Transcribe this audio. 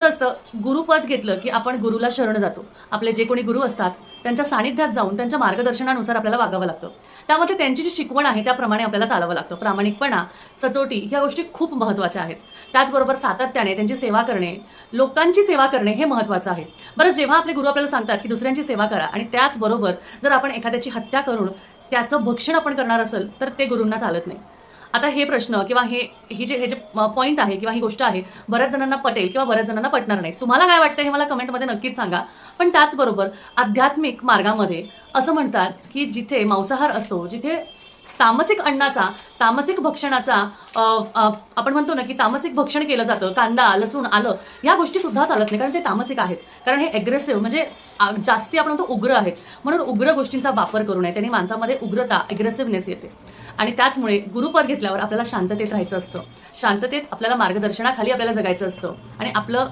कसं असतं, गुरुपद घेतलं की आपण गुरुला शरण जातो. आपले जे कोणी गुरु असतात त्यांच्या सानिध्यात जाऊन त्यांच्या मार्गदर्शनानुसार आपल्याला वागावं लागतं. त्यामध्ये त्यांची जी शिकवण आहे त्याप्रमाणे आपल्याला चालावं लागतं. प्रामाणिकपणा, सचोटी ह्या गोष्टी खूप महत्त्वाच्या आहेत. त्याचबरोबर सातत्याने त्यांची सेवा करणे, लोकांची सेवा करणे हे महत्त्वाचं आहे. बरं, जेव्हा आपले गुरु आपल्याला सांगतात की दुसऱ्यांची सेवा करा आणि त्याचबरोबर जर आपण एखाद्याची हत्या करून त्याचं भक्षण आपण करणार असेल तर ते गुरूंना चालत नाही. आता हे प्रश्न किंवा हे जे पॉईंट आहे किंवा ही गोष्ट आहे बऱ्याच जणांना पटेल किंवा बऱ्याच जणांना पटणार नाही. तुम्हाला काय वाटतं हे मला कमेंटमध्ये नक्कीच सांगा. पण त्याचबरोबर आध्यात्मिक मार्गामध्ये असं म्हणतात की जिथे मांसाहार असतो, जिथे तामसिक अन्नाचा, तामसिक भक्षणाचा आपण म्हणतो ना की तामसिक भक्षण केलं जातं, कांदा, लसूण, आलं या गोष्टी सुद्धा चालत नाही, कारण ते तामसिक आहेत. कारण हे ॲग्रेसिव्ह म्हणजे जास्ती आपण म्हणतो उग्र आहेत. म्हणून उग्र गोष्टींचा वापर करू नये. त्याने माणसामध्ये उग्रता, ॲग्रेसिव्हनेस येते. आणि त्याचमुळे गुरुपद घेतल्यावर आपल्याला शांततेत राहायचं असतं. शांततेत आपल्याला मार्गदर्शनाखाली आपल्याला जगायचं असतं आणि आपलं